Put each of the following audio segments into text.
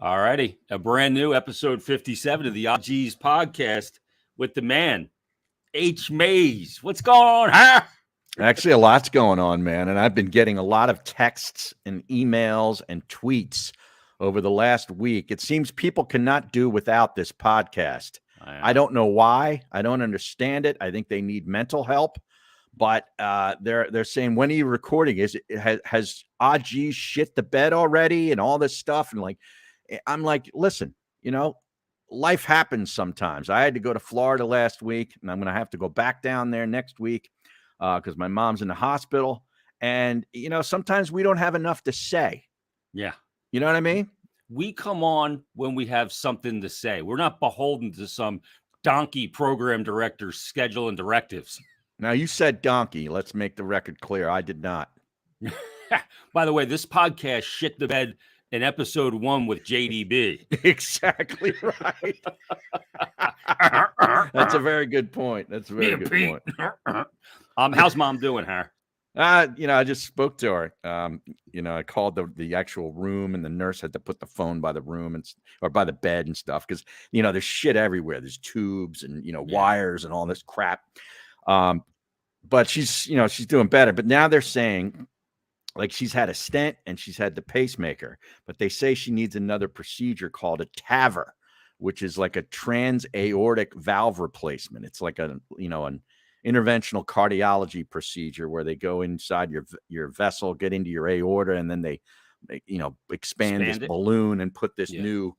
All righty. A brand new episode 57 of the OGs podcast with the man, H. Mays. What's going on, huh? Actually, a lot's going on, man. And I've been getting a lot of texts and emails and tweets over the last week. It seems people cannot do without this podcast. I don't know why. I don't understand it. I think they need mental help. But they're saying, when are you recording? Has OG shit the bed already and all this stuff? And I'm like, listen, life happens sometimes. I had to go to Florida last week, and I'm going to have to go back down there next week because my mom's in the hospital. And, sometimes we don't have enough to say. Yeah. You know what I mean? We come on when we have something to say. We're not beholden to some donkey program director's schedule and directives. Now, you said donkey. Let's make the record clear. I did not. By the way, this podcast shit the bed in episode 1 with JDB. Exactly right. That's a very good point. That's a very good point. How's mom doing, huh? I just spoke to her. I called the actual room, and the nurse had to put the phone by the room or by the bed and stuff because there's shit everywhere. There's tubes and wires and all this crap. But she's doing better. But now they're saying, she's had a stent and she's had the pacemaker, but they say she needs another procedure called a TAVR, which is like a transaortic valve replacement. It's like an interventional cardiology procedure where they go inside your vessel, get into your aorta, and then they expand this balloon and put this new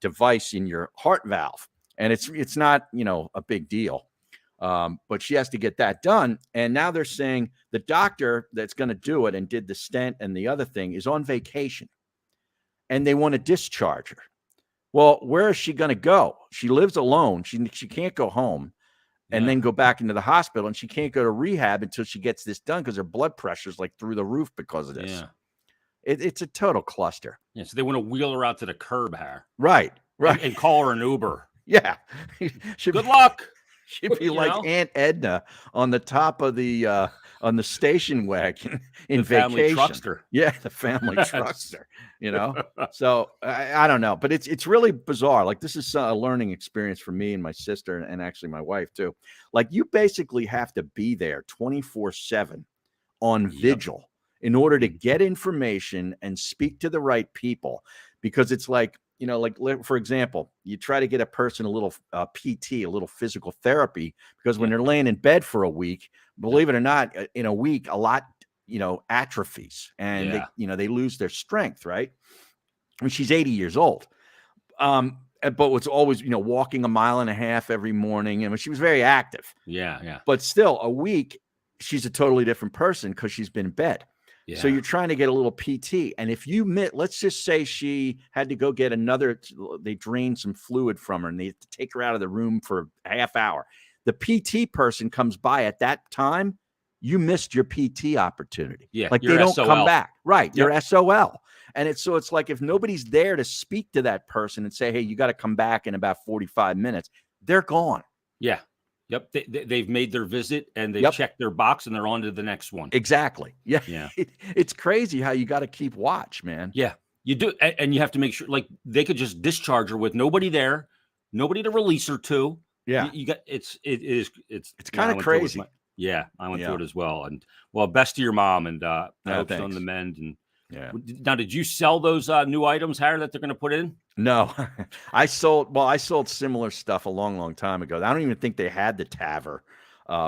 device in your heart valve. And it's not a big deal. But she has to get that done. And now they're saying the doctor that's going to do it and did the stent and the other thing is on vacation, and they want to discharge her. Well, where is she going to go? She lives alone. She can't go home and then go back into the hospital, and she can't go to rehab until she gets this done because her blood pressure is through the roof because of this. Yeah. It's a total cluster. Yeah. So they want to wheel her out to the curb, huh? Right. And call her an Uber. Yeah. Good luck. She'd be like Aunt Edna on the top of the on the station wagon in vacation. Family truckster. Yeah, the family truckster. So I don't know, but it's really bizarre. This is a learning experience for me and my sister, and actually my wife too. You basically have to be there 24/7 on vigil in order to get information and speak to the right people, because it's for example, you try to get a person a little PT, a little physical therapy, because when they're laying in bed for a week, believe it or not, in a week, a lot, atrophies and they lose their strength. Right. I mean, she's 80 years old. But was always, walking 1.5 miles every morning. And she was very active. Yeah. Yeah. But still, a week, she's a totally different person because she's been in bed. Yeah. So you're trying to get a little PT. And if you let's just say she had to go get they drained some fluid from her and they had to take her out of the room for a half hour. The PT person comes by at that time, you missed your PT opportunity. Yeah. They don't come back. Right. Yep. You're SOL. And it's if nobody's there to speak to that person and say, hey, you got to come back in about 45 minutes, they're gone. Yeah. Yep. They've made their visit and they've checked their box and they're on to the next one. Exactly. Yeah. Yeah. It's crazy how you got to keep watch, man. Yeah, you do. And you have to make sure they could just discharge her with nobody there, nobody to release her to. Yeah. You got it's kind of crazy. I went through it as well. And best to your mom, and I hope she's on the mend. And now, did you sell those new items, Harry, that they're going to put in? No, I sold similar stuff a long time ago. I don't even think they had the TAVR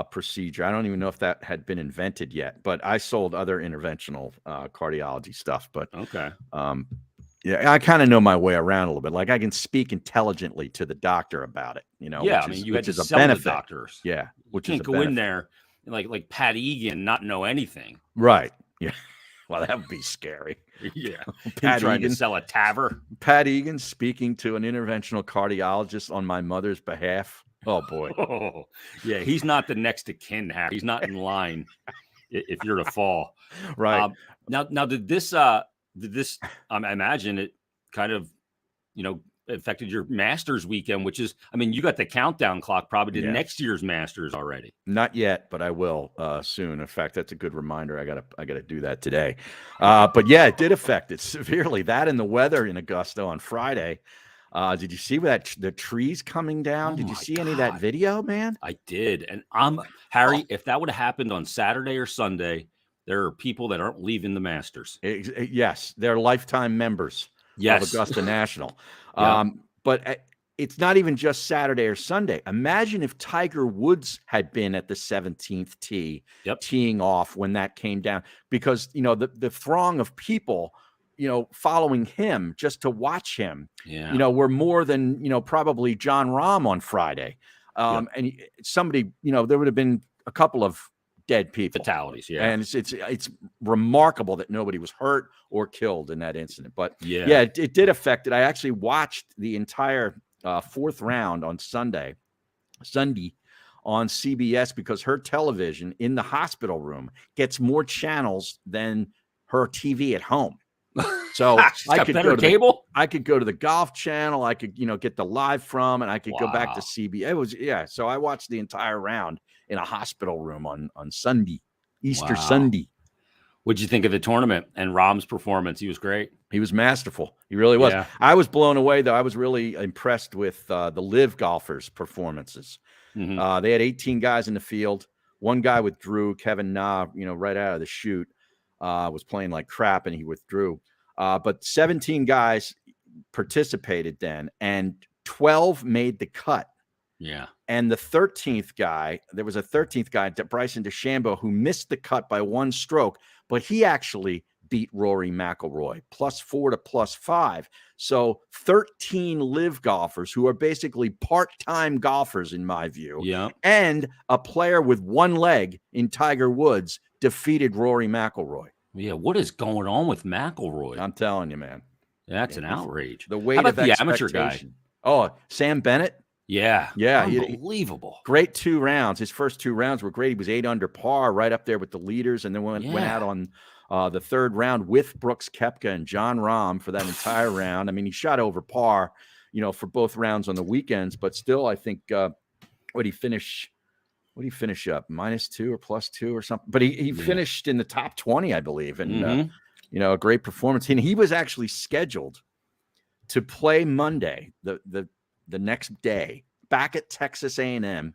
procedure. I don't even know if that had been invented yet, but I sold other interventional cardiology stuff. But okay. I kind of know my way around a little bit. I can speak intelligently to the doctor about it, you had to a sell benefit. The doctors. Yeah. Which you can't go in there like Pat Egan, not know anything. Right. Yeah. Well, that would be scary. Yeah. Pat trying Egan, to sell a TAVR. Pat Egan speaking to an interventional cardiologist on my mother's behalf. Oh, boy. Oh, yeah. He's not the next of kin, Harry. He's not in line if you're to fall. Right. Now, did this, I imagine it kind of, affected your Masters weekend, which is, I mean, you got the countdown clock probably to next year's Masters already. Not yet, but I will soon. In fact, that's a good reminder. I gotta do that today. But yeah, it did affect it severely. That and the weather in Augusta on Friday. Did you see that the trees coming down? Did you see any of that video, man? I did. And Harry, if that would have happened on Saturday or Sunday, there are people that aren't leaving the Masters. Yes, they're lifetime members of Augusta National. But it's not even just Saturday or Sunday. Imagine if Tiger Woods had been at the 17th tee, teeing off when that came down, because, you know, the throng of people, you know, following him just to watch him, you know, were more than, you know, probably Jon Rahm on Friday. And somebody, you know, there would have been a couple of dead people, fatalities. And it's remarkable that nobody was hurt or killed in that incident. But it did affect it. I actually watched the entire fourth round on Sunday on CBS, because her television in the hospital room gets more channels than her TV at home. So I could go to cable. I could go to the Golf Channel. I could, you know, get the live from, and I could go back to CBS. It was So I watched the entire round in a hospital room on Sunday, Easter Sunday. What'd you think of the tournament and Rahm's performance? He was great. He was masterful. He really was. I was blown away, though. I was really impressed with the live golfers' performances. They had 18 guys in the field. One guy withdrew, Kevin Na, you know, right out of the chute. Was playing like crap, and he withdrew. But 17 guys participated then, and 12 made the cut. Yeah. And the 13th guy, there was a 13th guy, Bryson DeChambeau, who missed the cut by one stroke, but he actually beat Rory McIlroy, +4 to +5. So 13 live golfers who are basically part-time golfers, in my view. And a player with one leg in Tiger Woods defeated Rory McIlroy. Yeah, what is going on with McIlroy? I'm telling you, man. That's an outrage. The weight of the amateur guy. Oh, Sam Bennett? Yeah. Unbelievable. Great 2 rounds. His first 2 rounds were great. He was 8 under par, right up there with the leaders, and then went out on the third round with Brooks Koepka and Jon Rahm for that entire round. I mean, he shot over par, you know, for both rounds on the weekends, but still, I think, what did he finish up? -2 or +2 or something? But he finished in the top 20, I believe. And, you know, a great performance. And he was actually scheduled to play Monday, the next day, back at Texas A&M,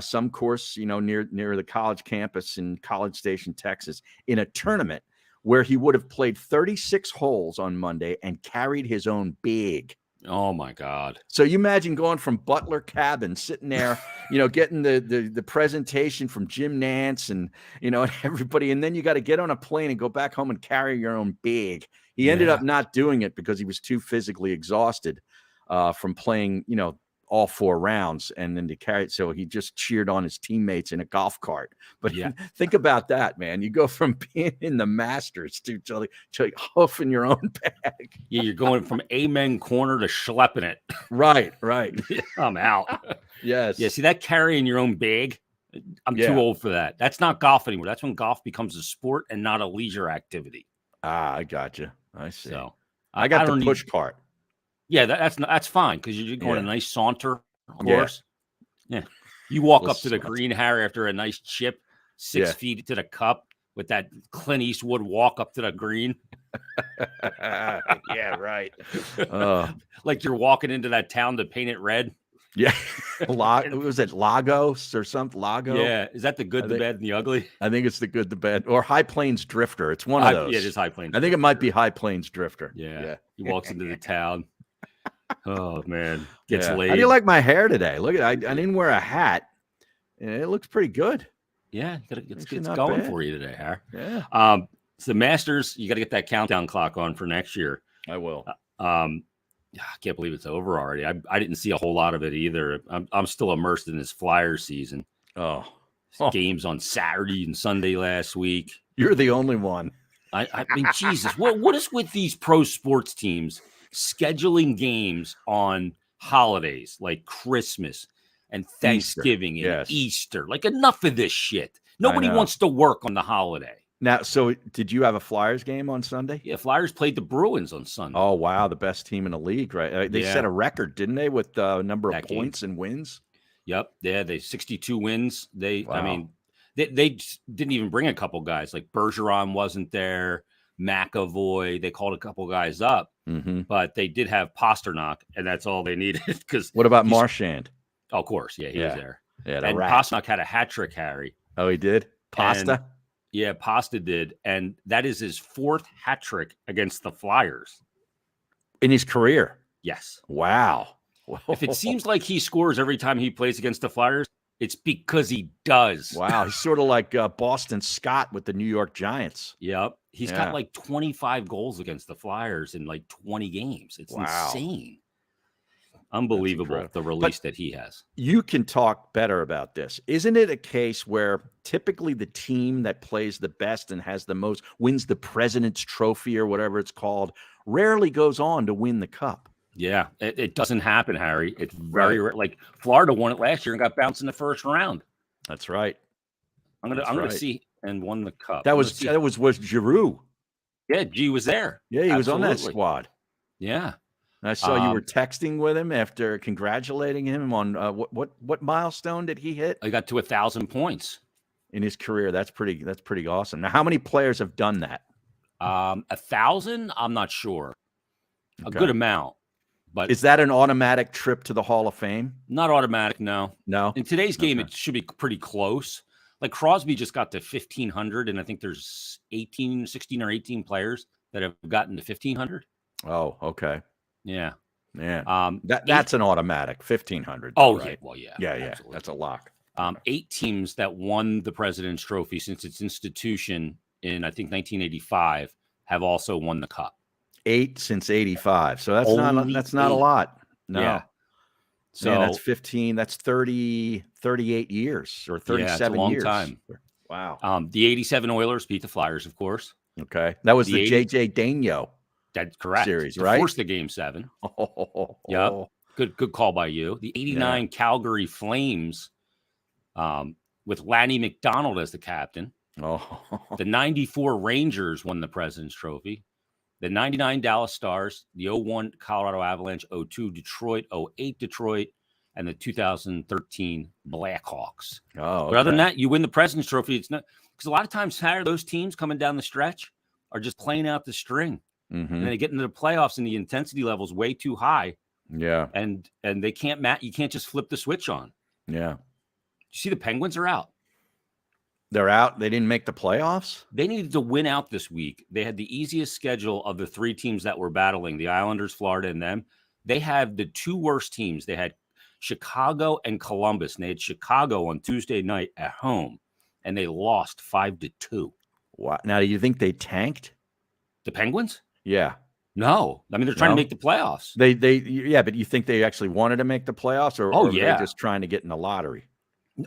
some course, you know, near the college campus in College Station, Texas, in a tournament where he would have played 36 holes on Monday and carried his own big. Oh my God. So you imagine going from Butler Cabin, sitting there, you know, getting the presentation from Jim Nantz and, you know, and everybody. And then you got to get on a plane and go back home and carry your own big. He ended up not doing it because he was too physically exhausted from playing, you know, all 4 rounds, and then to carry it. So he just cheered on his teammates in a golf cart. But think about that, man. You go from being in the Masters to hoofing your own bag. Yeah, you're going from amen corner to schlepping it. Right. I'm out. Yes. Yeah, see that carrying your own bag? I'm too old for that. That's not golf anymore. That's when golf becomes a sport and not a leisure activity. I got you. I see. So I got the push cart. Yeah, that's fine, because you're going a nice saunter course. Yeah. You walk up to the green, Harry, after a nice chip, 6 feet to the cup, with that Clint Eastwood walk up to the green. Yeah, right. Like you're walking into that town to paint it red. Yeah. Was it Lagos or something? Lago? Yeah. Is that the good, the bad, and the ugly? I think it's the good, the bad, or High Plains Drifter. It's one of those. Yeah, it is High Plains. I think it might be High Plains Drifter. Yeah. He walks into the town. Oh man, gets laid. How do you like my hair today? Look at I didn't wear a hat. It looks pretty good. Yeah, it's going bad for you today, Harry. Yeah. So Masters, you got to get that countdown clock on for next year. I will. I can't believe it's over already. I didn't see a whole lot of it either. I'm still immersed in this Flyers season. Games on Saturday and Sunday last week. You're the only one. I mean, Jesus, what is with these pro sports teams scheduling games on holidays like Christmas and Thanksgiving and Easter? Like, enough of this shit. Nobody wants to work on the holiday. Now, so did you have a Flyers game on Sunday? Yeah, Flyers played the Bruins on Sunday. Oh, wow. The best team in the league, right? They set a record, didn't they, with number of points and wins? Yep. Yeah, they 62 wins. I Wow. mean, they didn't even bring a couple guys. Like Bergeron wasn't there. McAvoy. They called a couple guys up, but they did have Pasternak, and that's all they needed. Because what about Marchand? Oh, of course, yeah, he was there. Yeah, and Pasternak had a hat trick, Harry. Oh, he did? Pasta? Yeah, Pasta did, and that is his 4th hat trick against the Flyers in his career. Yes. Wow. If it seems like he scores every time he plays against the Flyers, it's because he does. Wow, he's sort of like Boston Scott with the New York Giants. Yep, he's got like 25 goals against the Flyers in like 20 games. It's insane. Unbelievable, the release that he has. You can talk better about this. Isn't it a case where typically the team that plays the best and has the most, wins the President's Trophy or whatever it's called, rarely goes on to win the cup? Yeah, it doesn't happen, Harry. It's very rare. Like Florida won it last year and got bounced in the first round. That's right. I'm gonna see, and won the cup. That was Giroux. Yeah, G was there. Yeah, he was on that squad. Yeah. I saw you were texting with him after congratulating him on what milestone did he hit? He got to 1,000 points in his career. That's pretty awesome. Now, how many players have done that? 1,000? I'm not sure. Okay. A good amount. But is that an automatic trip to the Hall of Fame? Not automatic, no. No. In today's game, it should be pretty close. Like Crosby just got to 1,500, and I think there's 16 or 18 players that have gotten to 1,500. Oh, okay. Yeah. Yeah. That's an automatic 1,500. Oh, right? Yeah. Well, yeah. Yeah. Absolutely. That's a lock. 8 teams that won the President's Trophy since its institution in, I think, 1985 have also won the cup. 8 since 85. So that's not a lot. No. Yeah. So that's 15. That's 38 years or 37 it's a long years. Time. Wow. The 87 Oilers beat the Flyers, of course. Okay. That was the JJ Daigneault. That's correct. Series, right? Forced the Game 7. Yep. Good call by you. The 89 Calgary Flames with Lanny McDonald as the captain. The 94 Rangers won the President's Trophy. The 99 Dallas Stars, the 01 Colorado Avalanche, 02 Detroit, 08 Detroit, and the 2013 Blackhawks. Oh, okay. But other than that, you win the President's Trophy. It's not because a lot of times, those teams coming down the stretch are just playing out the string. And they get into the playoffs and the intensity level is way too high. Yeah. And they can't you can't just flip the switch on. Yeah. You see the Penguins are out. They're out. They didn't make the playoffs. They needed to win out this week. They had the easiest schedule of the 3 teams that were battling, the Islanders, Florida, and them. They have the 2 worst teams. They had Chicago and Columbus. And they had Chicago on Tuesday night at home, and they lost 5-2. Wow. Now, do you think they tanked? The Penguins? Yeah. No. I mean, they're trying to make the playoffs. But you think they actually wanted to make the playoffs, or are they just trying to get in the lottery?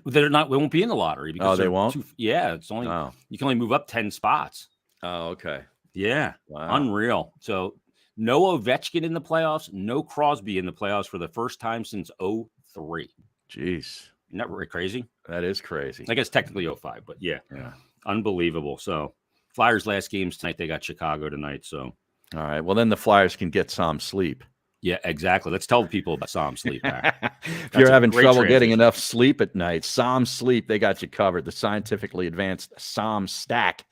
They're not. They won't be in the lottery because they won't. It's only you can only move up 10 spots. Oh, okay. Yeah, unreal. So no Ovechkin in the playoffs, no Crosby in the playoffs for the first time since 2003. Jeez, isn't that really crazy? That is crazy. I guess technically 2005, but yeah, unbelievable. So Flyers last games tonight. They got Chicago tonight. So all right. Well, then the Flyers can get some sleep. Yeah, exactly. Let's tell the people about Psalm Sleep. If you're having trouble getting enough sleep at night, Psalm Sleep, they got you covered. The scientifically advanced Psalm Stack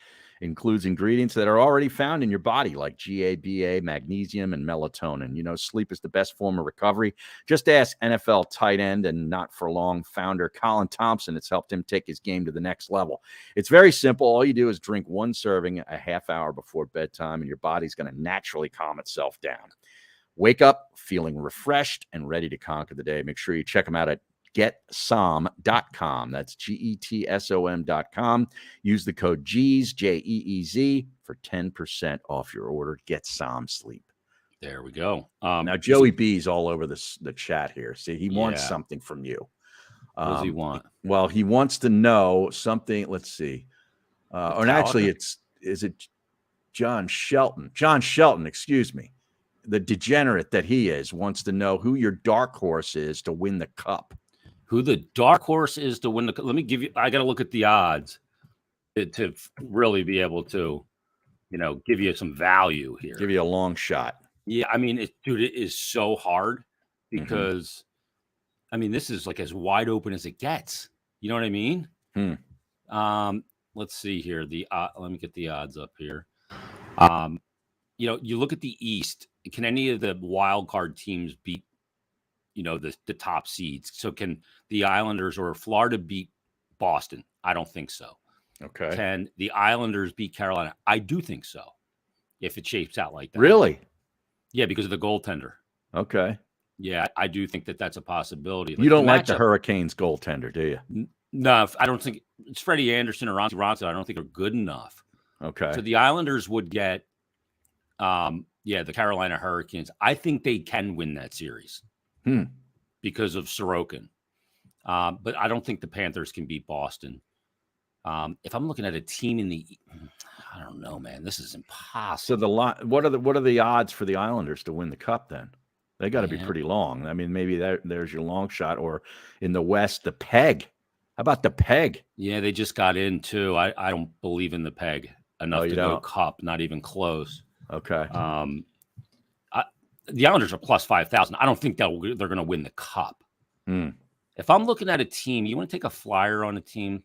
includes ingredients that are already found in your body, like GABA, magnesium, and melatonin. You know, sleep is the best form of recovery. Just ask NFL tight end and not for long founder Colin Thompson. It's helped him take his game to the next level. It's very simple. All you do is drink 1 serving a half hour before bedtime, and your body's going to naturally calm itself down. Wake up feeling refreshed and ready to conquer the day. Make sure you check them out at getsom.com. That's GETSOM.com. Use the code GEEZ, JEEZ, for 10% off your order. Get Som Sleep. There we go. Now, Joey B's all over the chat here. See, he wants something from you. What does he want? Well, he wants to know something. Let's see. Or actually, is it John Shelton? John Shelton, excuse me. The degenerate that he is wants to know who your dark horse is to win the cup. Who the dark horse is to win the cup? Let me give you. I got to look at the odds. to really be able to, give you some value here. Give you a long shot. Yeah, I mean, dude, it is so hard because, I mean, this is like as wide open as it gets. You know what I mean? Let's see here. Let me get the odds up here. You look at the East. Can any of the wild card teams beat, the top seeds? So can the Islanders or Florida beat Boston? I don't think so. Okay. Can the Islanders beat Carolina? I do think so. If it shapes out like that. Really? Yeah, because of the goaltender. Okay. Yeah, I do think that that's a possibility. You don't like the Hurricanes goaltender, do you? No, I don't think it's Freddie Anderson or Ronson. I don't think are good enough. Okay. So the Islanders would get, the Carolina Hurricanes. I think they can win that series because of Sorokin. But I don't think the Panthers can beat Boston. If I'm looking at a team I don't know, man. This is impossible. So what are the odds for the Islanders to win the cup then? They got to be pretty long. I mean, maybe there's your long shot. Or in the West, the Peg. How about the Peg? Yeah, they just got in too. I don't believe in the Peg enough to go cup. Not even close. Okay. The Islanders are plus 5,000. I don't think they're going to win the cup. If I'm looking at a team, you want to take a flyer on a team,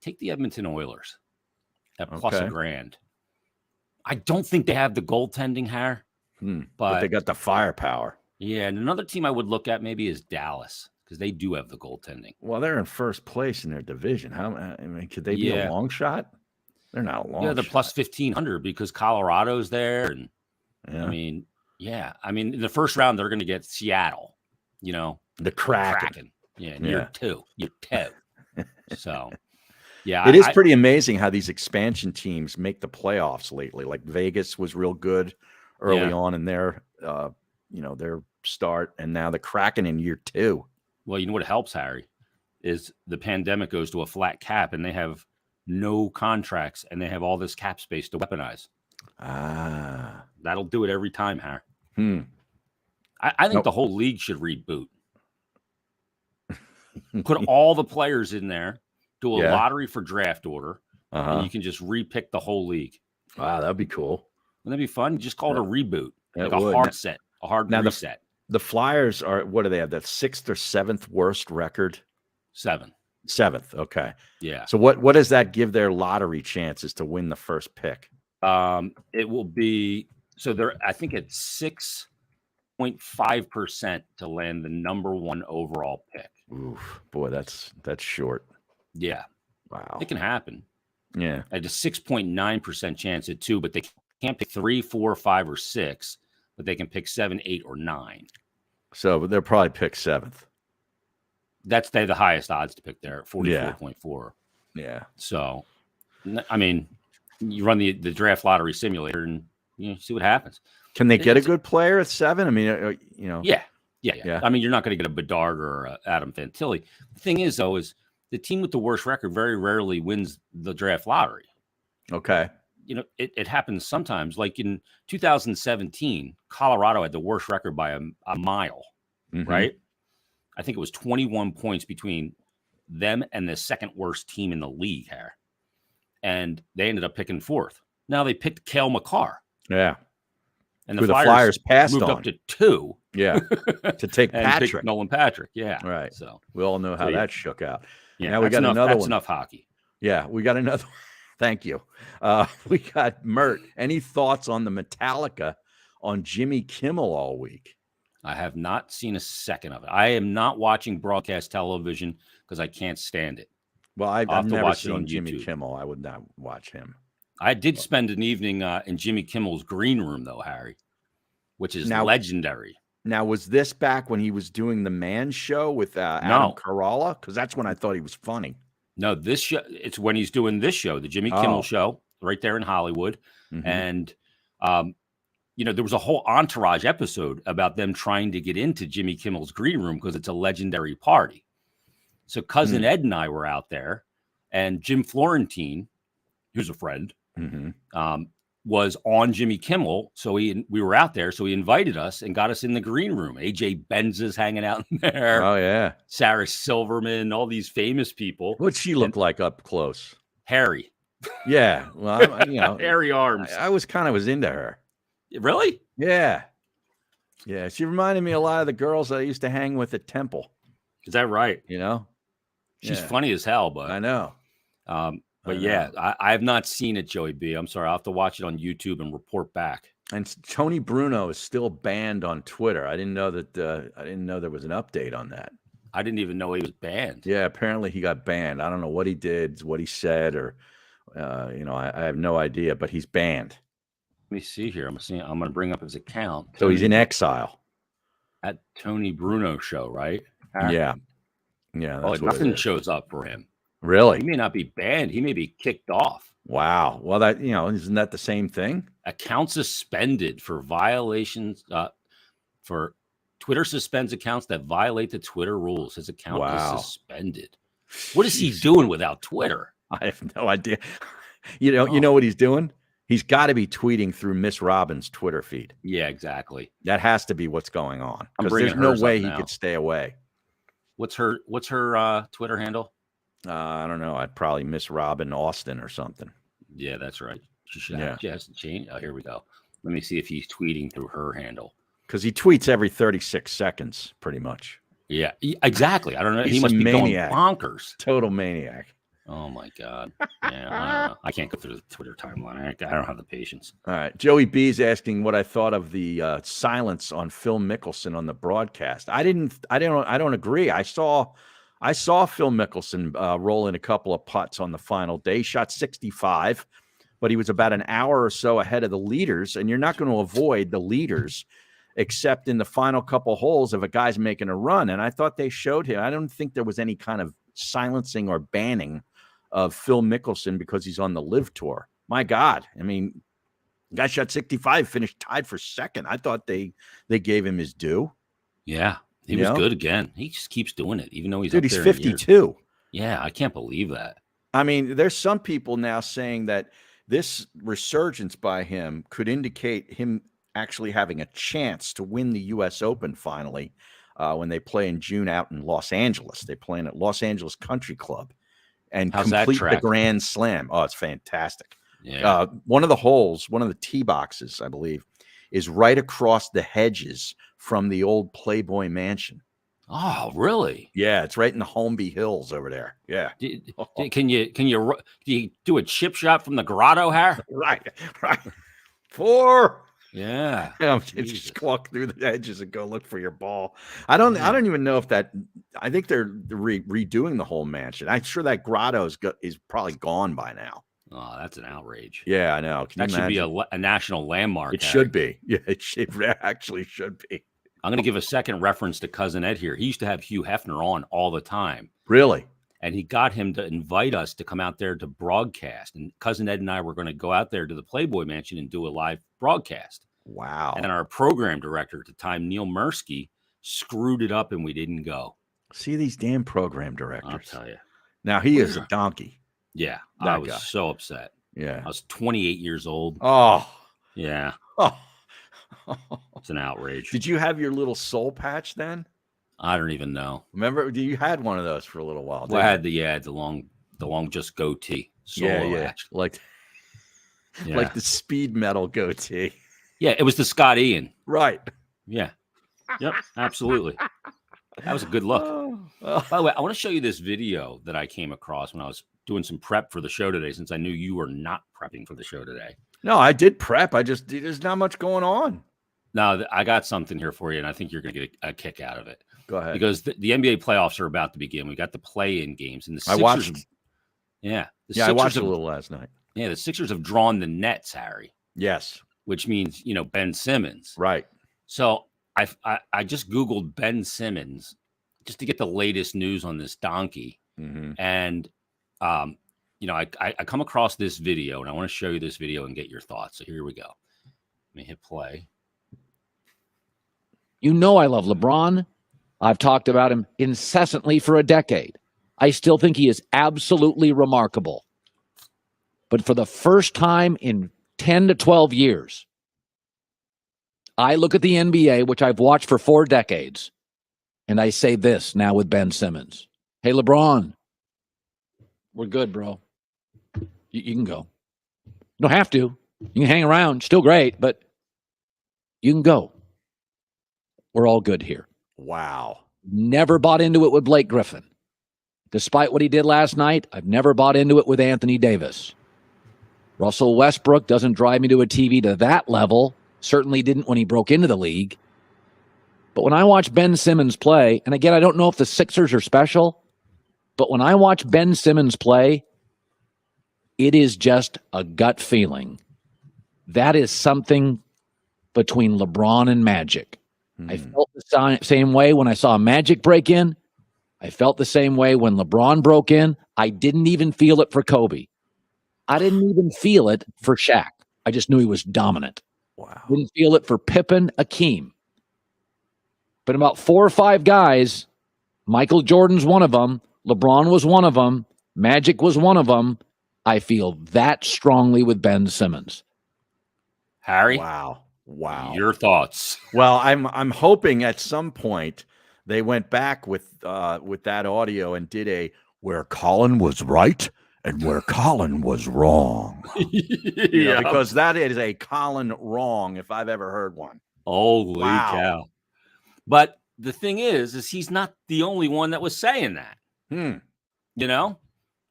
take the Edmonton Oilers at plus $1,000. I don't think they have the goaltending here, but they got the firepower. Yeah, and another team I would look at maybe is Dallas because they do have the goaltending. Well, they're in first place in their division. Could they be a long shot? They're not a long shot. Yeah, they're plus 1,500 because Colorado's there. And I mean, in the first round, they're going to get Seattle, the Kraken. Yeah, You're two. So, it is pretty amazing how these expansion teams make the playoffs lately. Like Vegas was real good early on in their, their start, and now the Kraken in year 2. Well, you know what helps, Harry, is the pandemic goes to a flat cap, and they have no contracts, and they have all this cap space to weaponize. That'll do it every time, Harry. I think the whole league should reboot. Put all the players in there, do a lottery for draft order, and you can just repick the whole league. Wow, that'd be cool. Wouldn't that be fun? Just call it a reboot, like a hard reset. The Flyers are, what do they have? That 6th or 7th worst record? 7th. Okay. Yeah. So what does that give their lottery chances to win the first pick? It will be, I think it's 6.5% to land the number 1 overall pick. Oof, boy, that's short. Yeah. Wow. It can happen. Yeah. At a 6.9% chance at 2, but they can't pick 3, 4, 5, or 6, but they can pick 7, 8, or 9. So they'll probably pick 7th. That's the highest odds to pick there at 44.4. Yeah. So, I mean, you run the draft lottery simulator and see what happens. Can they get a good player at 7? I mean, Yeah. I mean, you're not going to get a Bedard or a Adam Fantilli. The thing is, though, is the team with the worst record very rarely wins the draft lottery. Okay. It happens sometimes. Like in 2017, Colorado had the worst record by a mile, right? I think it was 21 points between them and the second worst team in the league here. And they ended up picking 4th. Now they picked Cale Makar. Yeah. And the Flyers passed moved on. up to 2. Yeah. To take Patrick. Nolan Patrick. Yeah. Right. So we all know how that shook out. Yeah. Now we got another one. That's enough hockey. Yeah. We got another one. Thank you. We got Mert. Any thoughts on the Metallica on Jimmy Kimmel all week? I have not seen a second of it. I am not watching broadcast television because I can't stand it. Well, I've never seen Jimmy Kimmel. I would not watch him. I did spend an evening in Jimmy Kimmel's green room, though, Harry, which is legendary. Now, was this back when he was doing the Man Show with Adam Carolla? Because that's when I thought he was funny. No, this show, it's when he's doing this show, the Jimmy Kimmel Show, right there in Hollywood. And, there was a whole Entourage episode about them trying to get into Jimmy Kimmel's green room because it's a legendary party. So Cousin Ed and I were out there, and Jim Florentine, who's a friend, was on Jimmy Kimmel. So we were out there. So he invited us and got us in the green room. AJ Benza's hanging out in there. Oh, yeah. Sarah Silverman, all these famous people. What'd she look like up close? Harry. Yeah. Well, Hairy arms. I was into her. Really? Yeah. Yeah. She reminded me a lot of the girls I used to hang with at Temple. Is that right? Yeah. She's funny as hell, but I know. But yeah, I have not seen it, Joey B. I'm sorry. I'll have to watch it on YouTube and report back. And Tony Bruno is still banned on Twitter. I didn't know that. I didn't know there was an update on that. I didn't even know he was banned. Yeah, apparently he got banned. I don't know what he did, what he said, or I have no idea. But he's banned. Let me see here. I'm going to bring up his account. So he's in exile. At Tony Bruno show, right? Yeah. Yeah. Oh, nothing shows up for him. Really? He may not be banned. He may be kicked off. Wow. Well, that isn't that the same thing? Account suspended for violations. For Twitter suspends accounts that violate the Twitter rules. His account is suspended. What is he doing without Twitter? I have no idea. You know what he's doing? He's got to be tweeting through Miss Robin's Twitter feed. Yeah, exactly. That has to be what's going on. Because there's no way he could stay away. What's her Twitter handle? I don't know. I'd probably Miss Robin Austin or something. Yeah, that's right. She has to change. Oh, here we go. Let me see if he's tweeting through her handle. Because he tweets every 36 seconds, pretty much. Yeah, exactly. I don't know. He's he must be maniac. Going bonkers. Total maniac. Oh my God. Yeah, I don't know. I can't go through the Twitter timeline. I don't have the patience. All right. Joey B is asking what I thought of the silence on Phil Mickelson on the broadcast. I don't agree. I saw Phil Mickelson roll in a couple of putts on the final day. Shot 65, but he was about an hour or so ahead of the leaders. And you're not going to avoid the leaders except in the final couple holes if a guy's making a run. And I thought they showed him. I don't think there was any kind of silencing or banning of Phil Mickelson because he's on the Live Tour. My God. I mean, the guy shot 65, finished tied for second. I thought they gave him his due. Yeah. He was good again. He just keeps doing it, even though he's he's 52. Yeah, I can't believe that. I mean, there's some people now saying that this resurgence by him could indicate him actually having a chance to win the U.S. Open finally when they play in June out in Los Angeles. They play in at Los Angeles Country Club and complete the Grand Slam. Oh, it's fantastic. Yeah. One of the holes, one of the tee boxes, I believe, is right across the hedges from the old Playboy Mansion. Oh, really? Yeah, it's right in the Holmby Hills over there. Yeah. Can you do a chip shot from the grotto, Harry? Right. 4. Yeah. Just walk through the edges and go look for your ball. I don't even know if that. I think they're redoing the whole mansion. I'm sure that grotto is probably gone by now. Oh, that's an outrage. Yeah, I know. That should be a national landmark. It should be. Yeah, it actually should be. I'm going to give a second reference to Cousin Ed here. He used to have Hugh Hefner on all the time. Really? And he got him to invite us to come out there to broadcast. And Cousin Ed and I were going to go out there to the Playboy Mansion and do a live broadcast. Wow. And our program director at the time, Neil Mursky, screwed it up and we didn't go. See these damn program directors. I'll tell you. Now, he is a donkey. Yeah. I was so upset. Yeah. I was 28 years old. Oh. Yeah. Oh. It's an outrage. Did you have your little soul patch then? I don't even know. Remember, you had one of those for a little while. Well, I had the long just goatee. Patch. Like the speed metal goatee. Yeah, it was the Scott Ian. Right. Yeah. Yep, absolutely. That was a good look. By the way, I want to show you this video that I came across when I was doing some prep for the show today, since I knew you were not prepping for the show today. No, I did prep. There's not much going on. No, I got something here for you, and I think you're going to get a kick out of it. Go ahead. Because the NBA playoffs are about to begin. We got the play-in games. And the Sixers, I watched. I watched a little last night. Yeah, the Sixers have drawn the Nets, Harry. Yes. Which means, Ben Simmons. Right. So I just Googled Ben Simmons just to get the latest news on this donkey. Mm-hmm. And, I come across this video, and I want to show you this video and get your thoughts. So here we go. Let me hit play. I love LeBron. I've talked about him incessantly for a decade. I still think he is absolutely remarkable. But for the first time in 10 to 12 years, I look at the NBA, which I've watched for 4 decades, and I say this now with Ben Simmons. Hey, LeBron, we're good, bro. You can go. You don't have to. You can hang around. Still great, but you can go. We're all good here. Wow. Never bought into it with Blake Griffin. Despite what he did last night, I've never bought into it with Anthony Davis. Russell Westbrook doesn't drive me to a TV to that level. Certainly didn't when he broke into the league. But when I watch Ben Simmons play, and again, I don't know if the Sixers are special, but when I watch Ben Simmons play, it is just a gut feeling. That is something between LeBron and Magic. I felt the same way when I saw Magic break in. I felt the same way when LeBron broke in. I didn't even feel it for Kobe. I didn't even feel it for Shaq. I just knew he was dominant. Wow. Didn't feel it for Pippen, Akeem. But about 4 or 5 guys, Michael Jordan's one of them, LeBron was one of them, Magic was one of them. I feel that strongly with Ben Simmons. Harry, Wow. your thoughts? Well, I'm hoping at some point they went back with that audio and did a where Colin was right and where Colin was wrong. You know, because that is a Colin wrong if I've ever heard one. Holy cow. But the thing is he's not the only one that was saying that. You know,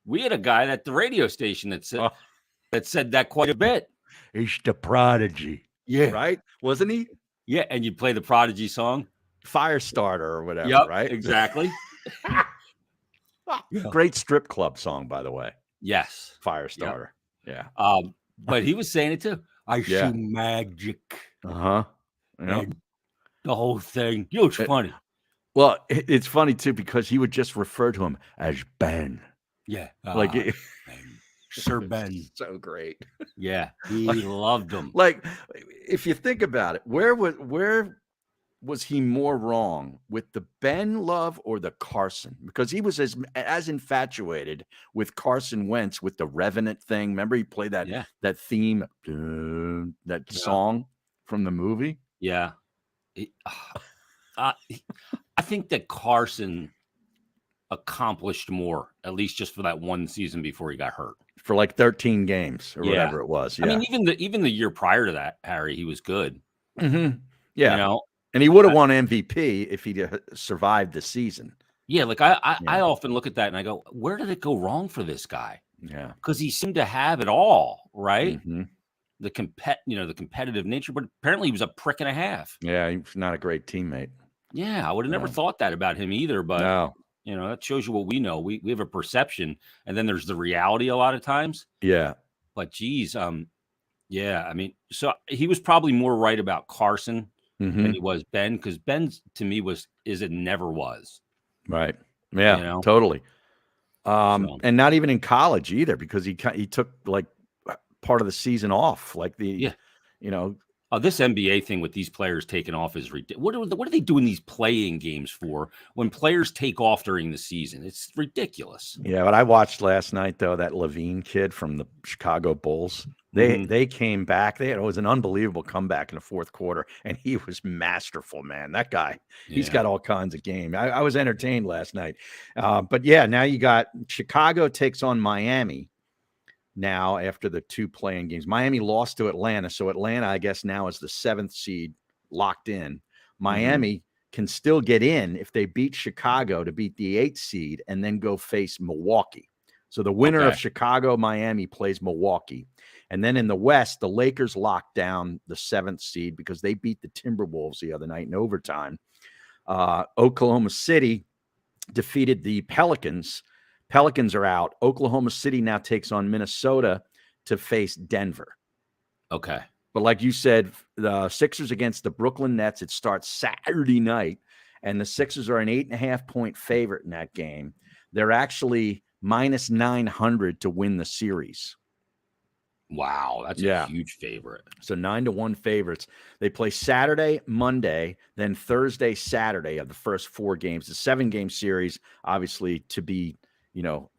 we had a guy at the radio station that said that quite a bit. He's the prodigy. Yeah. Right? Wasn't he? Yeah. And you play the Prodigy song. Firestarter or whatever, Yep, right? Exactly. Great strip club song, by the way. Yes. Firestarter. Yep. Yeah. But he was saying it too. I see magic. Uh-huh. Yeah. The whole thing. It was funny. Well, it's funny too because he would just refer to him as Ben. Yeah. Like Sir Ben. So great. Yeah. He loved him. Like, if you think about it, where was he more wrong with the Ben love or the Carson? Because he was as infatuated with Carson Wentz with the Revenant thing. Remember he played that theme, that song from the movie? Yeah. I think that Carson accomplished more, at least just for that one season before he got hurt. For like 13 games or whatever it was. Yeah. I mean, even the year prior to that, Harry, he was good. Mm-hmm. Yeah. You know? And he would have won MVP if he'd survived the season. Yeah, like I often look at that and I go, where did it go wrong for this guy? Yeah. Because he seemed to have it all, right? Mm-hmm. The competitive nature, but apparently he was a prick and a half. Yeah, he's not a great teammate. Yeah, I would have never thought that about him either. But that shows you what we know. We have a perception, and then there's the reality a lot of times. Yeah. But geez, I mean, so he was probably more right about Carson than he was Ben, because Ben to me never was. Right. Yeah, totally. And not even in college either, because he took like part of the season off. Like this NBA thing with these players taking off is ridiculous. What are they doing these playing games for when players take off during the season? It's ridiculous. Yeah, but I watched last night though, that Levine kid from the Chicago Bulls. They came back. It was an unbelievable comeback in the fourth quarter, and he was masterful, man. That guy, he's got all kinds of game. I was entertained last night. But yeah, now you got Chicago takes on Miami. Now, after the 2 playing games, Miami lost to Atlanta. So Atlanta, I guess, now is the 7th seed locked in. Miami can still get in if they beat Chicago to beat the 8th seed and then go face Milwaukee. So the winner of Chicago, Miami plays Milwaukee. And then in the West, the Lakers locked down the 7th seed because they beat the Timberwolves the other night in overtime. Oklahoma City defeated the Pelicans. Pelicans are out. Oklahoma City now takes on Minnesota to face Denver. Okay. But like you said, the Sixers against the Brooklyn Nets, it starts Saturday night, and the Sixers are an 8.5-point favorite in that game. They're actually minus 900 to win the series. Wow, that's a huge favorite. So 9-1 favorites. They play Saturday, Monday, then Thursday, Saturday of the first 4 games. The 7-game series, obviously, to be,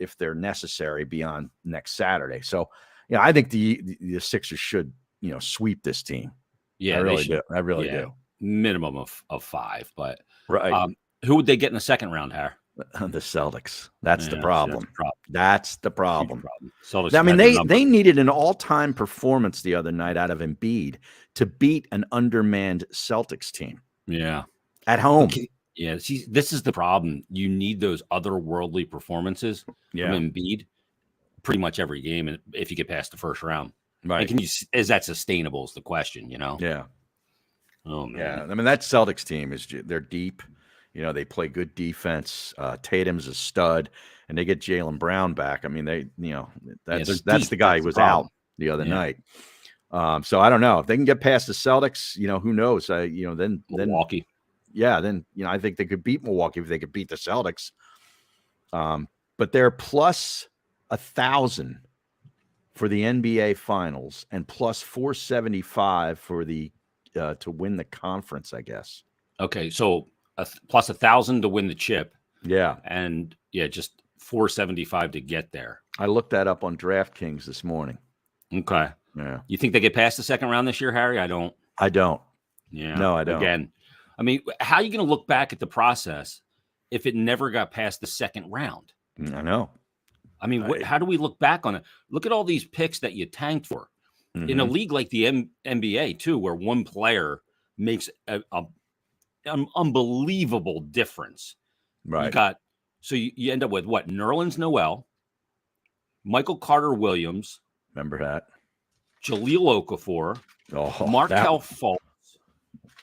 if they're necessary beyond next Saturday. So, I think the Sixers should, sweep this team. Yeah, I really do. I really do. Minimum of 5, but right. Who would they get in the second round, Harry? The Celtics. That's the Yeah, problem. That's the problem. Celtics I mean, had the number. they needed an all-time performance the other night out of Embiid to beat an undermanned Celtics team Yeah. at home. Okay. Yeah. See, this is the problem. You need those otherworldly performances from Embiid pretty much every game, and if you get past the first round. Right. And is that sustainable is the question, Yeah. Oh, man. Yeah. I mean, that Celtics team they're deep. They play good defense. Tatum's a stud, and they get Jaylen Brown back. I mean, that's the guy who was out the other night. So I don't know if they can get past the Celtics. Who knows? Then Milwaukee. Then I think they could beat Milwaukee if they could beat the Celtics. But they're plus 1,000 for the NBA Finals and plus 475 for the to win the conference, I guess. Okay, so plus 1,000 to win the chip. Yeah, and just 475 to get there. I looked that up on DraftKings this morning. Okay. Yeah. You think they get past the second round this year, Harry? I don't. Yeah. No, I don't. Again, I mean, how are you going to look back at the process if it never got past the second round? I know. I mean, how do we look back on it? Look at all these picks that you tanked for in a league like the NBA too, where one player makes an unbelievable difference. Right. You end up with what? Nerlens Noel, Michael Carter Williams. Remember that? Jahlil Okafor, Markelle Fultz.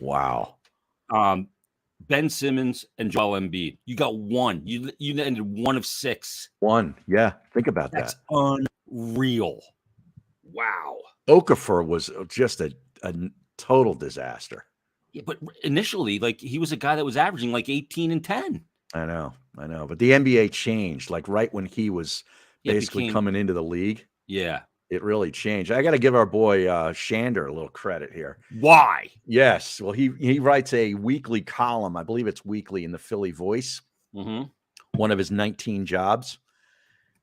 Wow. Ben Simmons and Joel Embiid. You got one. You ended 1 of 6. One. Yeah. Think about That's that. Unreal. Wow. Okafor was just a total disaster. Yeah, but initially, he was a guy that was averaging 18 and 10. I know. But the NBA changed, right when he was basically coming into the league. Yeah. It really changed. I got to give our boy Shander a little credit here. Why? Yes. Well, he writes a weekly column. I believe it's weekly in the Philly Voice. One of his 19 jobs.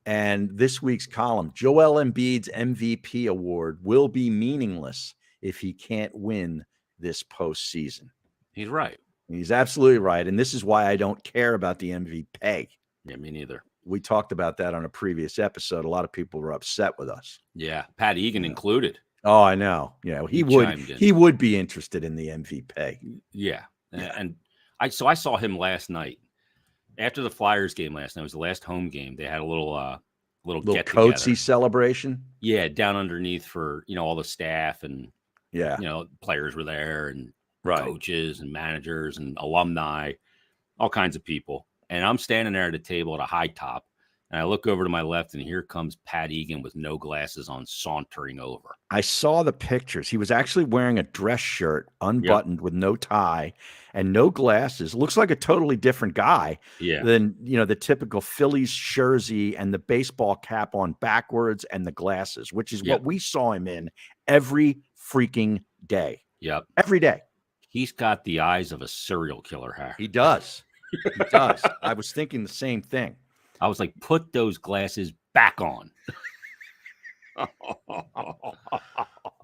And this week's column, Joel Embiid's MVP award will be meaningless if he can't win this postseason. He's right. He's absolutely right. And this is why I don't care about the MVP. Yeah, me neither. We talked about that on a previous episode. A lot of people were upset with us. Yeah, Pat Egan included. Oh, I know. Yeah, he would be interested in the MVP. Yeah. And I saw him last night after the Flyers game last night. It was the last home game. They had a little get Coatsy celebration. Yeah, down underneath for all the staff and players were there and coaches and managers and alumni, all kinds of people. And I'm standing there at a table at a high top, and I look over to my left, and here comes Pat Egan with no glasses on, sauntering over. I saw the pictures. He was actually wearing a dress shirt, unbuttoned, with no tie and no glasses. Looks like a totally different guy than the typical Phillies jersey and the baseball cap on backwards and the glasses, which is what we saw him in every freaking day. Yep, every day. He's got the eyes of a serial killer, Harry. He does. He does. I was thinking the same thing. I was like, put those glasses back on.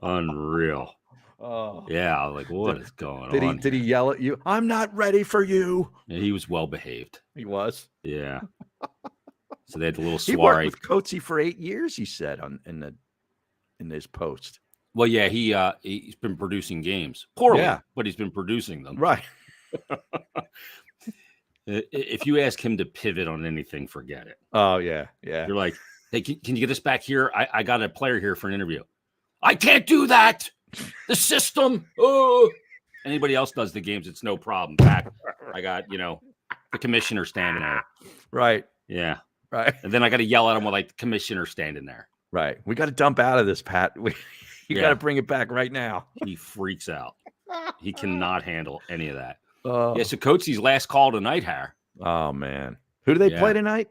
Unreal. Oh. Yeah, I was like, what is going on? Did he yell at you? I'm not ready for you. Yeah, he was well behaved. He was. Yeah. So they had a little soiree. He worked with Coatsy for 8 years, he said in his post. Well, yeah, he's been producing games poorly, but he's been producing them. Right. If you ask him to pivot on anything, forget it. Oh, yeah. You're like, hey, can you get us back here? I got a player here for an interview. I can't do that. The system. Oh. Anybody else does the games, it's no problem. Back. I got, the commissioner standing there. Right. Yeah. Right. And then I got to yell at him with the commissioner standing there. Right. We got to dump out of this, Pat. You got to bring it back right now. He freaks out. He cannot handle any of that. Oh. Yeah, so Coatsy's last call tonight, Har. Oh, man. Who do they play tonight?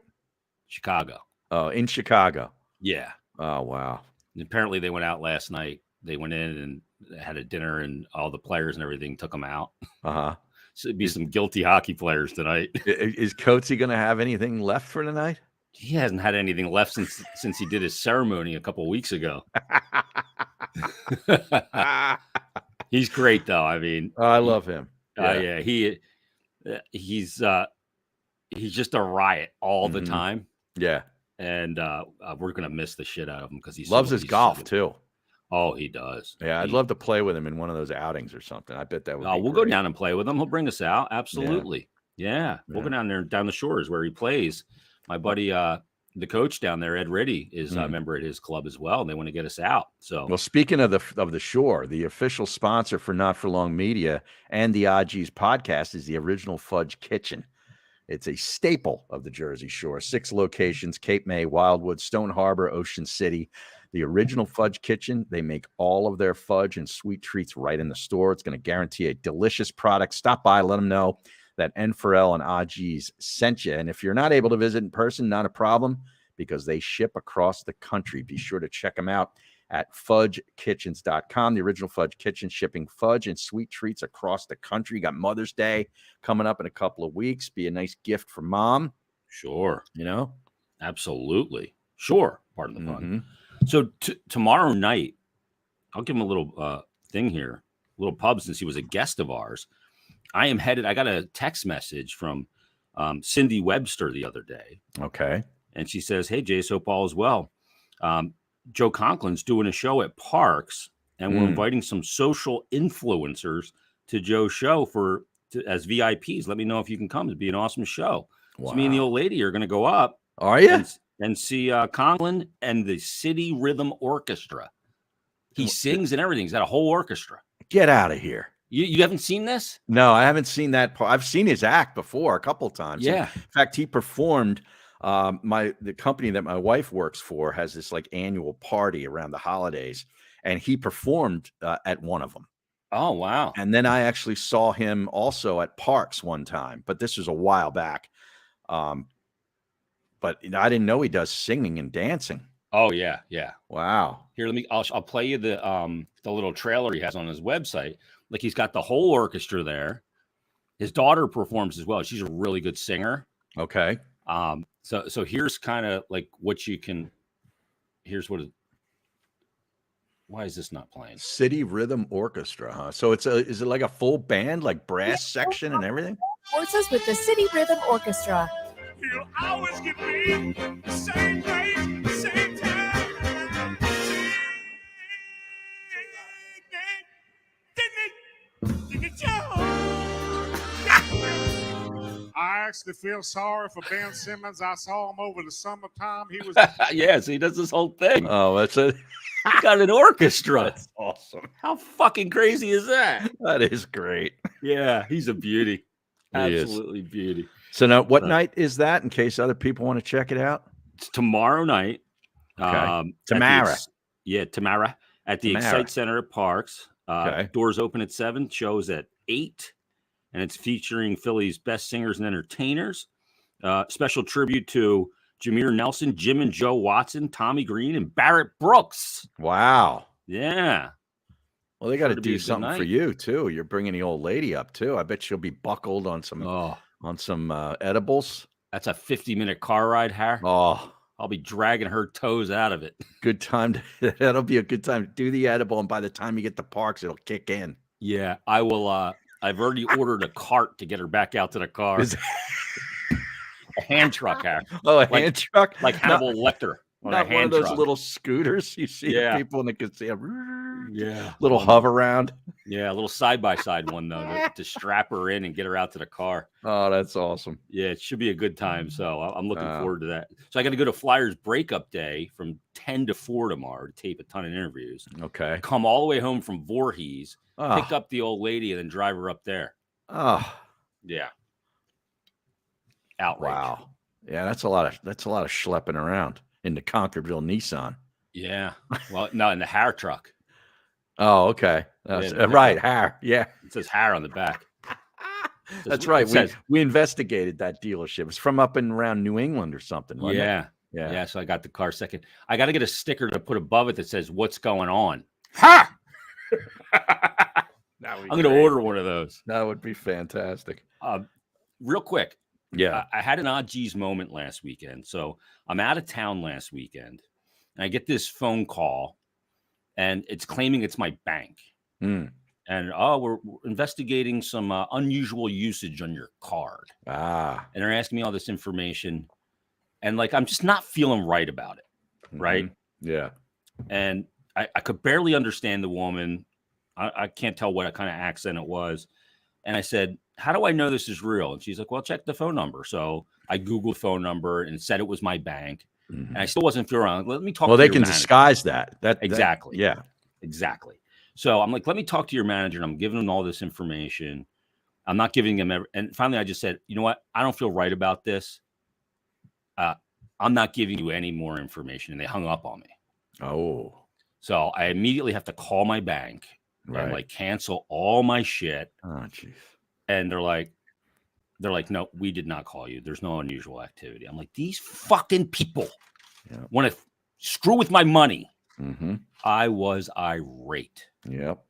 Chicago. Oh, in Chicago. Yeah. Oh, wow. And apparently they went out last night. They went in and had a dinner, and all the players and everything took them out. Uh-huh. So it'd be some guilty hockey players tonight. Is Coatsy going to have anything left for tonight? He hasn't had anything left since he did his ceremony a couple of weeks ago. He's great, though. I mean, I love him. Yeah, he's he's just a riot all the Mhm. time. Yeah. And we're gonna miss the shit out of him because he Loves his golf too. Oh, he does. Yeah, I'd love to play with him in one of those outings or something. I bet that would be We'll go great. down and play with him. He'll bring us out. Absolutely. Yeah. We'll go down there, down the shores where he plays. My buddy, the coach down there, Ed Riddy, is a member at his club as well. And they want to get us out. So, well, speaking of the shore, the official sponsor for Not For Long Media and the OG's podcast is the Original Fudge Kitchen. It's a staple of the Jersey Shore. 6 locations: Cape May, Wildwood, Stone Harbor, Ocean City. The Original Fudge Kitchen, they make all of their fudge and sweet treats right in the store. It's going to guarantee a delicious product. Stop by, let them know that N4L and OG's sent you. And if you're not able to visit in person, not a problem, because they ship across the country. Be sure to check them out at fudgekitchens.com. The Original Fudge Kitchen, shipping fudge and sweet treats across the country. You got Mother's Day coming up in a couple of weeks. Be a nice gift for mom. sure. You know? Absolutely. Sure. Pardon the pun. So tomorrow night, I'll give him a little thing here, a little pub, since he was a guest of ours. I am headed. I got a text message from Cindy Webster the other day. Okay. And she says, "Hey, Jace, hope all is well. Joe Conklin's doing a show at Parks, and we're inviting some social influencers to Joe's show as VIPs. Let me know if you can come. It'd be an awesome show." Wow. So me and the old lady are going to go up. Are you? And see Conklin and the City Rhythm Orchestra. He sings and everything. He's got a whole orchestra. Get out of here. You haven't seen this? No, I haven't seen that part. I've seen his act before a couple of times. Yeah. In fact, he performed. The company that my wife works for has this like annual party around the holidays, and he performed at one of them. Oh, wow. And then I actually saw him also at Parks one time, but this was a while back. But I didn't know he does singing and dancing. Oh, yeah, yeah. Wow. Here, I'll play you the little trailer he has on his website. Like, he's got the whole orchestra there. His daughter performs as well. She's a really good singer. Okay. So here's kind of like what you can. Here's what. Why is this not playing? City Rhythm Orchestra, huh? So is it like a full band, like brass section and everything? Horses with the City Rhythm Orchestra. You'll always get me same place, same time. I actually feel sorry for Ben Simmons. I saw him over the summertime. He was Yeah, so he does this whole thing. Oh, that's it. He got an orchestra. That's awesome. How fucking crazy is that? That is great. Yeah, he's a beauty. He is. Absolutely beauty. So now, what night is that? In case other people want to check it out. It's tomorrow night. Okay. Tamara. Tamara at the Tamara. Excite Center at Parks. Okay. Doors open at 7, shows at 8, and it's featuring Philly's best singers and entertainers. Special tribute to Jameer Nelson, Jim and Joe Watson, Tommy Green, and Barrett Brooks. Wow. Yeah. Well, they got to Sure to be a do good something for night. you too. You're bringing the old lady up too. I bet she'll be buckled on some Oh, edibles. that's a 50-minute car ride, Har. Oh, I'll be dragging her toes out of it. good time. That'll be a good time to do the edible, and by the time you get to Parks, it'll kick in. Yeah, I will. I've already ordered a cart to get her back out to the car. Is- A hand truck, Har. Oh, a Like- hand truck, Like Hannibal Lecter. On not a one of hand those truck. little scooters you see Yeah. people in the casino. Yeah. Little hover around. Yeah, a little side-by-side one, though, to strap her in and get her out to the car. Oh, that's awesome. Yeah, it should be a good time. So I'm looking Wow. forward to that. So I got to go to Flyers breakup day from 10 to 4 tomorrow to tape a ton of interviews. Okay. Come all the way home from Voorhees, Oh, pick up the old lady, and then drive her up there. oh, Yeah. Outrage. wow. Yeah, that's a lot of schlepping around in the Concordsville Nissan. Yeah. Well, no, in the Har truck. Oh, okay. That's, Yeah, right, Har. Yeah. It says Har on the back. That's it right. says- We investigated that dealership. It's from up and around New England or something. Wasn't it? Yeah. Yeah. Yeah. So I got the car second. I got to get a sticker to put above it that says, "What's going on?" Ha! I'm going to order one of those. That would be fantastic. Real quick. Yeah. I had an odd G's moment last weekend. So I'm out of town last weekend, and I get this phone call, and it's claiming it's my bank. Mm. and we're investigating some unusual usage on your card. And they're asking me all this information, and like I'm just not feeling right about it, right? Yeah. And I could barely understand the woman. I can't tell what kind of accent it was. And I said, how do I know this is real? And she's like, well, check the phone number. So I Googled the phone number and said it was my bank. And I still wasn't feeling wrong. Let me talk to they your can manager. disguise that. Exactly. Yeah. Exactly. So I'm like, let me talk to your manager. And I'm giving him all this information. I'm not giving him and finally I just said, you know what? I don't feel right about this. I'm not giving you any more information. And they hung up on me. Oh. So I immediately have to call my bank and like cancel all my shit. Oh, jeez. And they're like, no, we did not call you. There's no unusual activity. I'm like, these fucking people want to screw with my money. I was irate. Yep.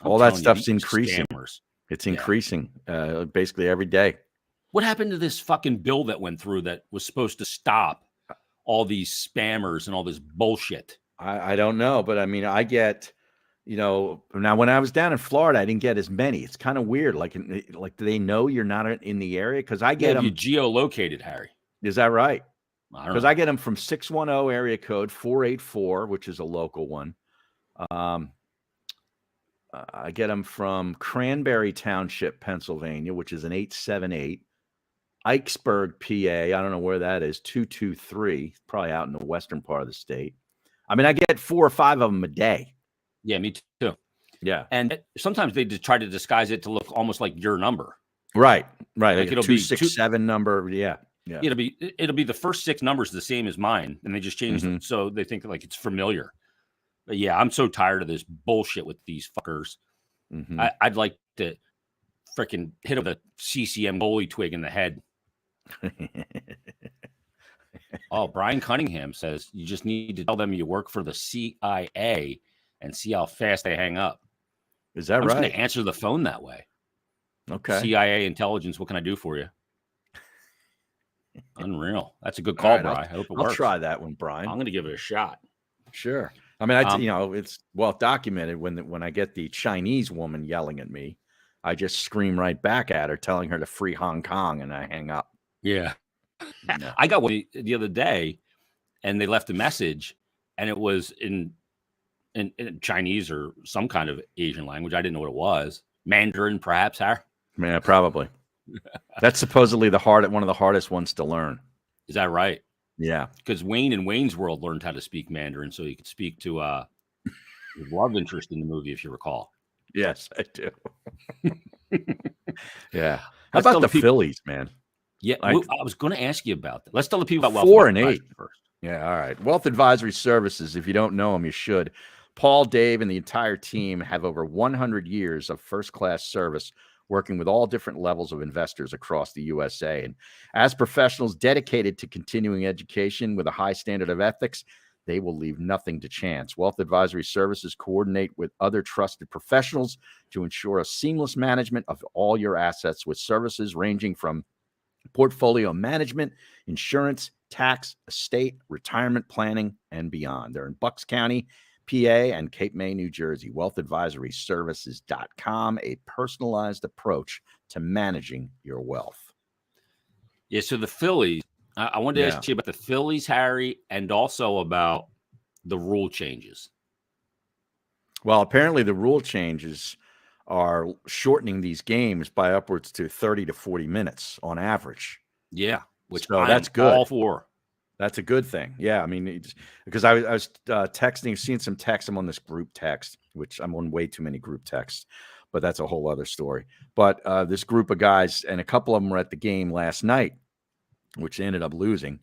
I'm All that telling you, stuff's these increasing. scammers. It's increasing basically every day. What happened to this fucking bill that went through that was supposed to stop all these spammers and all this bullshit? I don't know, but I mean, I get, now when I was down in Florida, I didn't get as many. It's kind of weird. Like, do they know you're not in the area? Because I get them. You geolocated, Harry. Is that right? I don't know. Because I get them from 610 area code 484, which is a local one. I get them from Cranberry Township, Pennsylvania, which is an 878. Ikesburg, PA. I don't know where that is. 223. Probably out in the western part of the state. I mean, I get 4 or 5 of them a day. Yeah, me too. Yeah. And sometimes they just try to disguise it to look almost like your number. Right. Like it'll be 267 number. Yeah. It'll be the first 6 numbers the same as mine, and they just change them so they think like it's familiar. But yeah, I'm so tired of this bullshit with these fuckers. I'd like to freaking hit him with a CCM goalie twig in the head. Oh, Brian Cunningham says you just need to tell them you work for the CIA and see how fast they hang up. Is that I'm right? just going to answer the phone that way. Okay. CIA intelligence, what can I do for you? Unreal. That's a good call, Right, Brian. I hope it works. I'll try that one, Brian. I'm going to give it a shot. Sure. I mean, it's well documented when I get the Chinese woman yelling at me, I just scream right back at her, telling her to free Hong Kong, and I hang up. Yeah. I got one the other day, and they left a message, and it was in Chinese or some kind of Asian language. I didn't know what it was. Mandarin, perhaps, Harry? Yeah, probably. That's supposedly one of the hardest ones to learn. Is that right? Yeah. Because Wayne in Wayne's World learned how to speak Mandarin, so he could speak to his love interest in the movie, if you recall. Yes, I do. Yeah. How Let's about tell the the people- Phillies, man? Yeah, I was going to ask you about that. Let's tell the people about 4 and 8 first. Yeah, all right. Wealth Advisory Services. If you don't know them, you should. Paul, Dave, and the entire team have over 100 years of first-class service working with all different levels of investors across the USA. And as professionals dedicated to continuing education with a high standard of ethics, they will leave nothing to chance. Wealth Advisory Services coordinate with other trusted professionals to ensure a seamless management of all your assets with services ranging from portfolio management, insurance, tax, estate, retirement planning, and beyond. They're in Bucks County, PA, and Cape May, New Jersey. WealthAdvisoryServices.com, a personalized approach to managing your wealth. Yeah, so the Phillies, I wanted to ask you about the Phillies, Harry, and also about the rule changes. Well, apparently the rule changes are shortening these games by upwards to 30 to 40 minutes on average. Yeah, which that's good. All for. That's a good thing. Yeah, I mean, because I was texting, seeing some text. I'm on this group text, which I'm on way too many group texts, but that's a whole other story. But this group of guys, and a couple of them were at the game last night, which they ended up losing.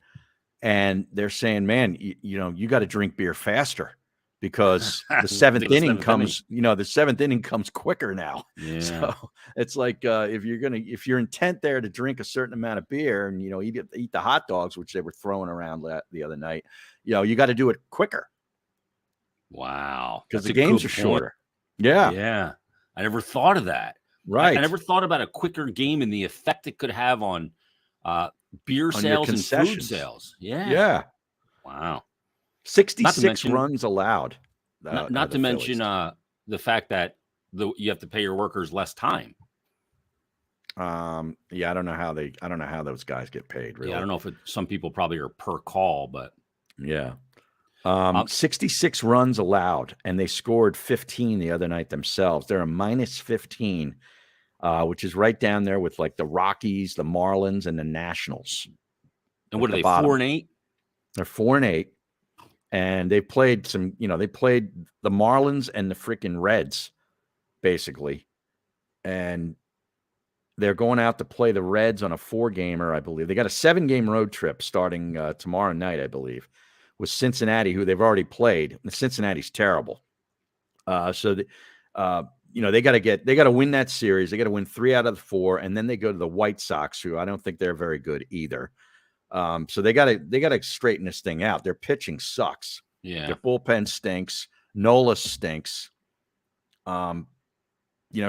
And they're saying, man, you got to drink beer faster because the seventh inning comes, the seventh inning comes quicker now. Yeah. So it's like if you're intent there to drink a certain amount of beer and eat the hot dogs, which they were throwing around the other night, you got to do it quicker. Wow, because the games are shorter. Yeah, yeah. I never thought of that. Right. I never thought about a quicker game and the effect it could have on beer sales and food sales. Yeah. Yeah. Wow. 66 runs allowed. Not to mention the fact that you have to pay your workers less time. Yeah, I don't know how those guys get paid. Really, Yeah, I don't know if some people probably are per call, but yeah. 66 runs allowed, and they scored 15 the other night themselves. They're a minus 15, which is right down there with like the Rockies, the Marlins, and the Nationals. and what are the they, bottom. 4-8? They're 4-8, and they played some. They played the Marlins and the freaking Reds, basically, and they're going out to play the Reds on a 4-gamer, I believe. They got a 7-game road trip starting tomorrow night, I believe, with Cincinnati, who they've already played. Cincinnati's terrible. So they got to win that series. They got to win 3 out of the 4, and then they go to the White Sox, who I don't think they're very good either. So they got to straighten this thing out. Their pitching sucks. Yeah. Their bullpen stinks. Nola stinks.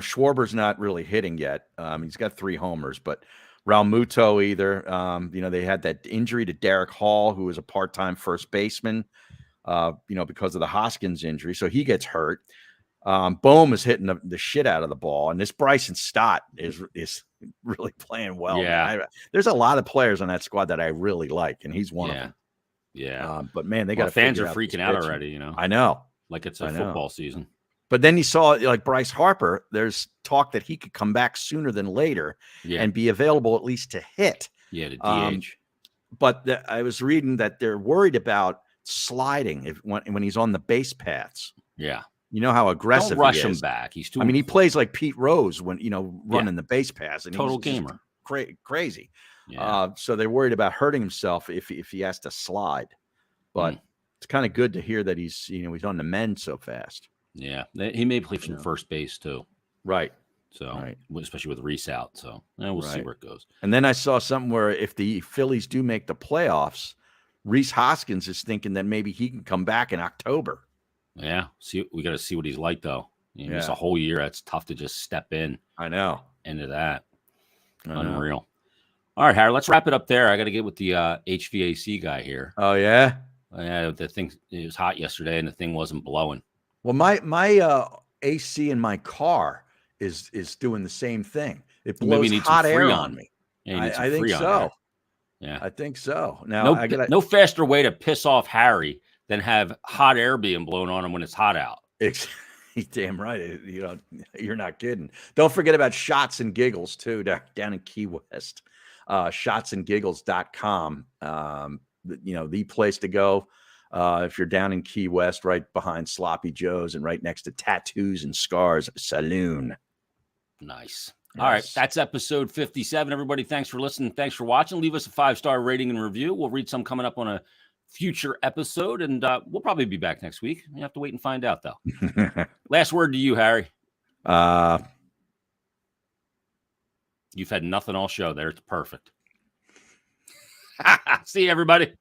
Schwarber's not really hitting yet. He's got 3 homers, but Raul Muto either. They had that injury to Derek Hall, who was a part-time first baseman, because of the Hoskins injury. So he gets hurt. Bohm is hitting the shit out of the ball. And this Bryson Stott is really playing well. Yeah. There's a lot of players on that squad that I really like, and he's one of them. Yeah. But man, they got fans are freaking out already, I know. Like it's a football season. But then you saw like Bryce Harper, there's talk that he could come back sooner than later and be available at least to hit. Yeah, to DH. But I was reading that they're worried about sliding when he's on the base paths. Yeah. You know how aggressive Don't rush he him is. back. He's too. He plays like Pete Rose when running the base pass, and total he's gamer, crazy. Yeah. So they're worried about hurting himself if he has to slide. But it's kind of good to hear that he's on the mend so fast. Yeah, he may play from first base too. Right. So, especially with Reese out. So we'll see where it goes. And then I saw something where if the Phillies do make the playoffs, Reese Hoskins is thinking that maybe he can come back in October. Yeah. We got to see what he's like though. It's a whole year. That's tough to just step in. I know. Into that. Unreal. All right, Harry, let's wrap it up there. I got to get with the HVAC guy here. Oh, yeah? Yeah, the thing, it was hot yesterday and the thing wasn't blowing. Well, my AC in my car is doing the same thing. It blows hot air on me. Yeah, I think so. Yeah, I think so. Now, no faster way to piss off Harry than have hot air being blown on him when it's hot out. Damn right. You're not kidding. Don't forget about Shots and Giggles, too, down in Key West. shotsandgiggles.com. The place to go if you're down in Key West, right behind Sloppy Joe's and right next to Tattoos and Scars Saloon. Nice. All right. That's episode 57. Everybody, thanks for listening. Thanks for watching. Leave us a 5-star rating and review. We'll read some coming up on a future episode, and we'll probably be back next week. You have to wait and find out, though. Last word to you, Harry. You've had nothing all show there. It's perfect. See you, everybody.